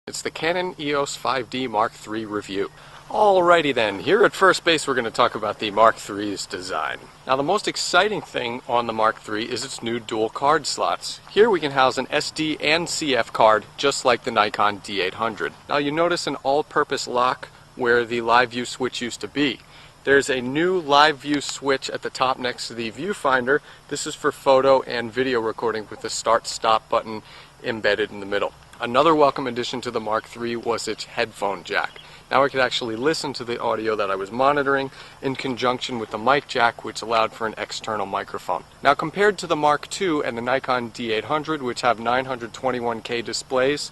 It's the Canon EOS 5D Mark III review. Alrighty then, here at first base we're going to talk about the Mark III's design. Now the most exciting thing on the Mark III is its new dual card slots. Here we can house an SD and CF card just like the Nikon D800. Now you notice an all-purpose lock where the live view switch used to be. There's a new live view switch at the top next to the viewfinder. This is for photo and video recording with the start-stop button embedded in the middle. Another welcome addition to the Mark III was its headphone jack. Now I could actually listen to the audio that I was monitoring in conjunction with the mic jack, which allowed for an external microphone. Now compared to the Mark II and the Nikon D800, which have 921K displays,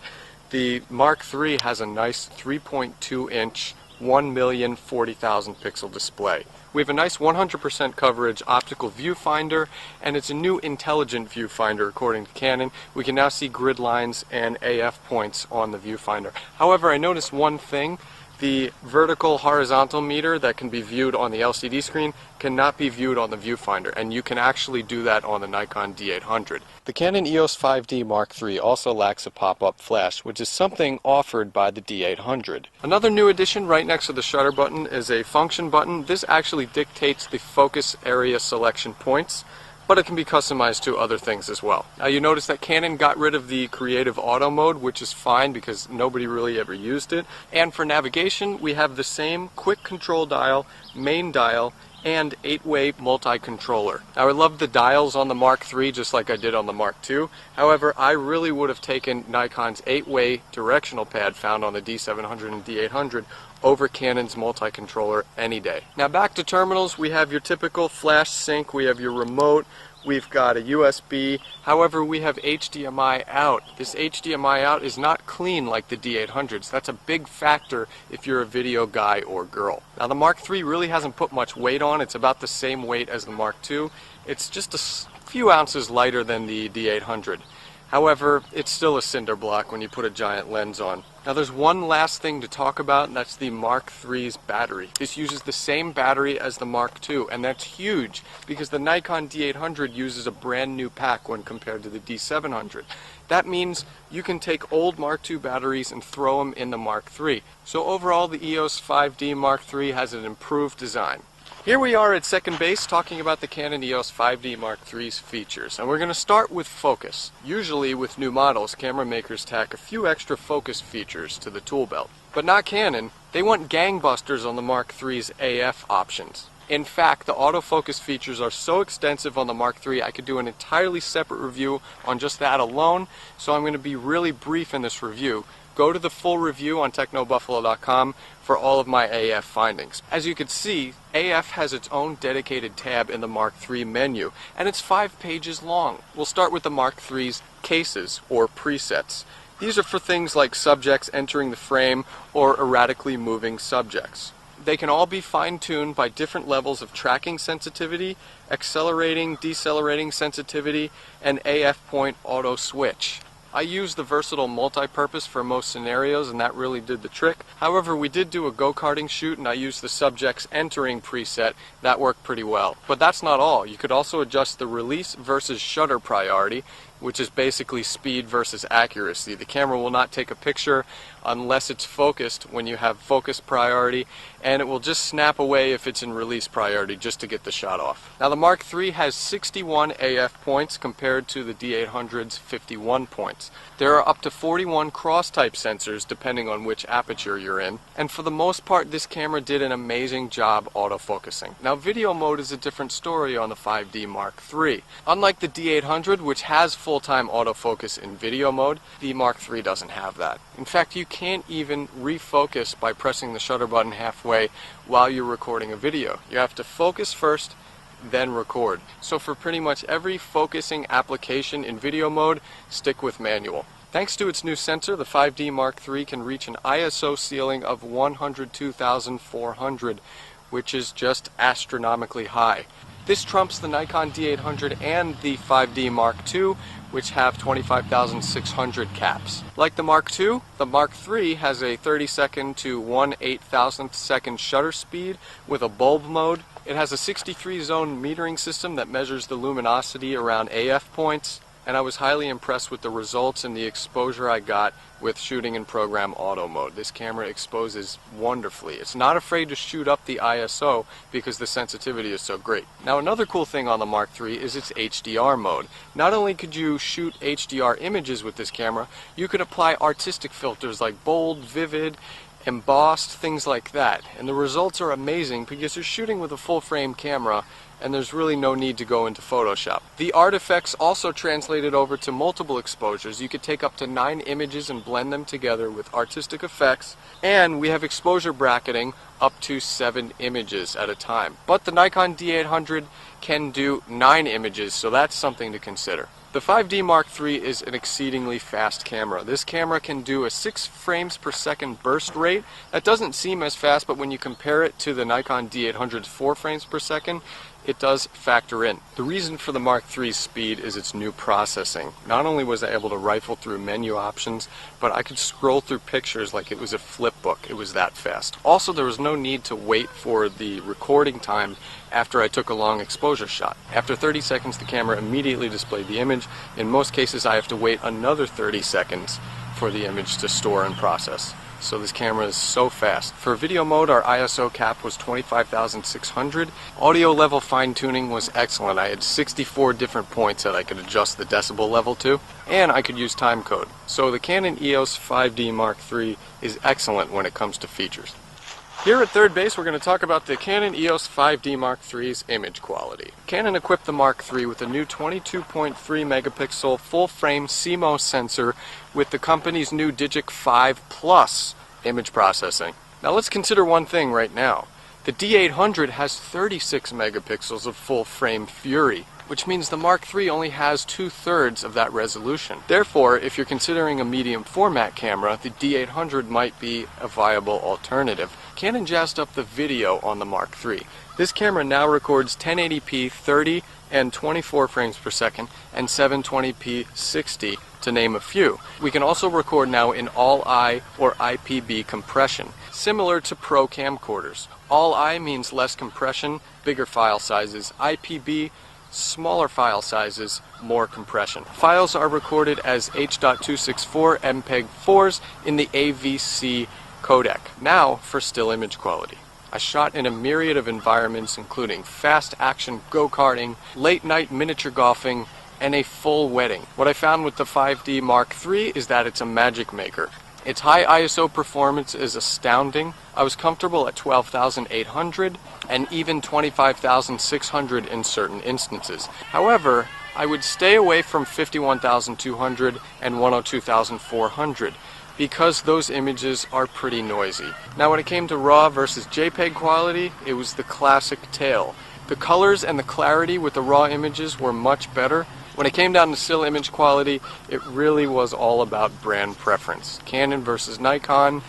the Mark III has a nice 3.2-inch 1,040,000 pixel display. We have a nice 100% coverage optical viewfinder, and it's a new intelligent viewfinder according to Canon. We can now see grid lines and AF points on the viewfinder. However, I noticed one thing. The vertical horizontal meter that can be viewed on the LCD screen cannot be viewed on the viewfinder, and you can actually do that on the Nikon D800. The Canon EOS 5D Mark III also lacks a pop-up flash, which is something offered by the D800. Another new addition right next to the shutter button is a function button. This actually dictates the focus area selection points, but it can be customized to other things as well. Now you notice that Canon got rid of the creative auto mode, which is fine because nobody really ever used it. And for navigation, we have the same quick control dial, main dial, and 8-way multi-controller. Now I love the dials on the Mark III just like I did on the Mark II. However, I really would have taken Nikon's 8-way directional pad found on the D700 and D800 over Canon's multi-controller any day. Now back to terminals, we have your typical flash sync, we have your remote, we've got a USB, however we have HDMI out. This HDMI out is not clean like the D800s. That's a big factor if you're a video guy or girl. Now the Mark III really hasn't put much weight on. It's about the same weight as the Mark II. It's just a few ounces lighter than the D800. However, it's still a cinder block when you put a giant lens on. Now there's one last thing to talk about, and that's the Mark III's battery. This uses the same battery as the Mark II, and that's huge because the Nikon D800 uses a brand new pack when compared to the D700. That means you can take old Mark II batteries and throw them in the Mark III. So overall, the EOS 5D Mark III has an improved design. Here we are at second base talking about the Canon EOS 5D Mark III's features, and we're going to start with focus. Usually with new models, camera makers tack a few extra focus features to the tool belt. But not Canon. They want gangbusters on the Mark III's AF options. In fact, the autofocus features are so extensive on the Mark III, I could do an entirely separate review on just that alone, so I'm going to be really brief in this review. Go to the full review on technobuffalo.com for all of my AF findings. As you can see, AF has its own dedicated tab in the Mark III menu, and it's 5 pages long. We'll start with the Mark III's cases, or presets. These are for things like subjects entering the frame or erratically moving subjects. They can all be fine-tuned by different levels of tracking sensitivity, accelerating, decelerating sensitivity, and AF point auto switch. I used the versatile multi-purpose for most scenarios, and that really did the trick. However, we did do a go-karting shoot, and I used the subjects entering preset. That worked pretty well. But that's not all. You could also adjust the release versus shutter priority, which is basically speed versus accuracy. The camera will not take a picture unless it's focused when you have focus priority, and it will just snap away if it's in release priority just to get the shot off. Now the Mark III has 61 AF points compared to the D800's 51 points. There are up to 41 cross-type sensors depending on which aperture you're in, and for the most part this camera did an amazing job autofocusing. Now video mode is a different story on the 5D Mark III. Unlike the D800, which has full-time autofocus in video mode, the Mark III doesn't have that. In fact, you can't even refocus by pressing the shutter button halfway while you're recording a video. You have to focus first, then record. So for pretty much every focusing application in video mode, stick with manual. Thanks to its new sensor, the 5D Mark III can reach an ISO ceiling of 102,400, which is just astronomically high. This trumps the Nikon D800 and the 5D Mark II, which have 25,600 caps. Like the Mark II, the Mark III has a 30-second to 1/8,000th second shutter speed with a bulb mode. It has a 63-zone metering system that measures the luminosity around AF points. and I was highly impressed with the results and the exposure I got with shooting in program auto mode. This camera exposes wonderfully. It's not afraid to shoot up the ISO because the sensitivity is so great. Now another cool thing on the Mark III is its HDR mode. Not only could you shoot HDR images with this camera, you could apply artistic filters like bold, vivid, embossed, things like that. And the results are amazing because you're shooting with a full frame camera and there's really no need to go into Photoshop. The art effects also translated over to multiple exposures. You could take up to 9 images and blend them together with artistic effects, and we have exposure bracketing up to 7 images at a time. But the Nikon D800 can do 9 images, so that's something to consider. The 5D Mark III is an exceedingly fast camera. This camera can do a 6 frames per second burst rate. That doesn't seem as fast, but when you compare it to the Nikon D800's 4 frames per second, it does factor in. The reason for the Mark III's speed is its new processing. Not only was I able to rifle through menu options, but I could scroll through pictures like it was a flip book. It was that fast. Also, there was no need to wait for the recording time after I took a long exposure shot. After 30 seconds, the camera immediately displayed the image. In most cases, I have to wait another 30 seconds for the image to store and process. So this camera is so fast. For video mode, our ISO cap was 25,600. Audio level fine-tuning was excellent. I had 64 different points that I could adjust the decibel level to, and I could use timecode. So the Canon EOS 5D Mark III is excellent when it comes to features. Here at Third Base, we're going to talk about the Canon EOS 5D Mark III's image quality. Canon equipped the Mark III with a new 22.3 megapixel full-frame CMOS sensor with the company's new Digic 5 Plus image processing. Now let's consider one thing right now. The D800 has 36 megapixels of full-frame Fury, which means the Mark III only has 2/3 of that resolution. Therefore, if you're considering a medium format camera, the D800 might be a viable alternative. Canon jazzed up the video on the Mark III. This camera now records 1080p 30 and 24 frames per second and 720p 60 to name a few. We can also record now in all-I or IPB compression, similar to pro camcorders. All-I means less compression, bigger file sizes. IPB, smaller file sizes, more compression. Files are recorded as H.264 MPEG-4s in the AVC codec. Now for still image quality. I shot in a myriad of environments including fast action go-karting, late night miniature golfing, and a full wedding. What I found with the 5D Mark III is that it's a magic maker. Its high ISO performance is astounding. I was comfortable at 12,800 and even 25,600 in certain instances. However, I would stay away from 51,200 and 102,400 because those images are pretty noisy. Now when it came to RAW versus JPEG quality, it was the classic tale. The colors and the clarity with the RAW images were much better. When it came down to still image quality, it really was all about brand preference. Canon versus Nikon,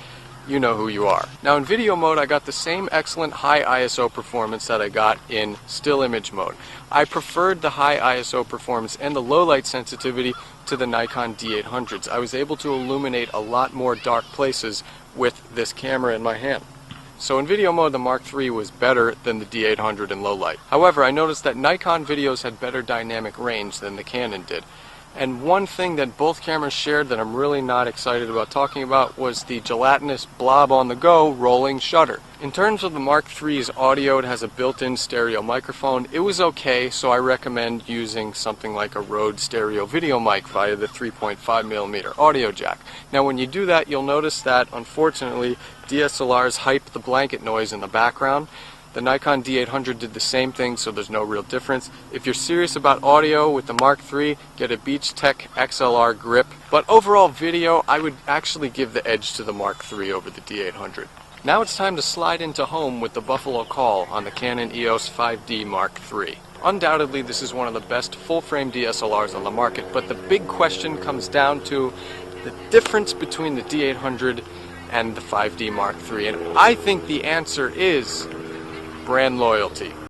you know who you are. Now in video mode, I got the same excellent high ISO performance that I got in still image mode. I preferred the high ISO performance and the low light sensitivity to the Nikon D800s. I was able to illuminate a lot more dark places with this camera in my hand. So in video mode, the Mark III was better than the D800 in low light. However, I noticed that Nikon videos had better dynamic range than the Canon did. And one thing that both cameras shared that I'm really not excited about talking about was the gelatinous blob on the go rolling shutter. In terms of the Mark III's audio, it has a built-in stereo microphone. It was okay, so I recommend using something like a Rode stereo video mic via the 3.5mm audio jack. Now when you do that, you'll notice that unfortunately DSLRs hype the blanket noise in the background. The Nikon D800 did the same thing, so there's no real difference. If you're serious about audio with the Mark III, get a Beachtech XLR grip. But overall video, I would actually give the edge to the Mark III over the D800. Now it's time to slide into home with the Buffalo Call on the Canon EOS 5D Mark III. Undoubtedly, this is one of the best full-frame DSLRs on the market, but the big question comes down to the difference between the D800 and the 5D Mark III. And I think the answer is brand loyalty.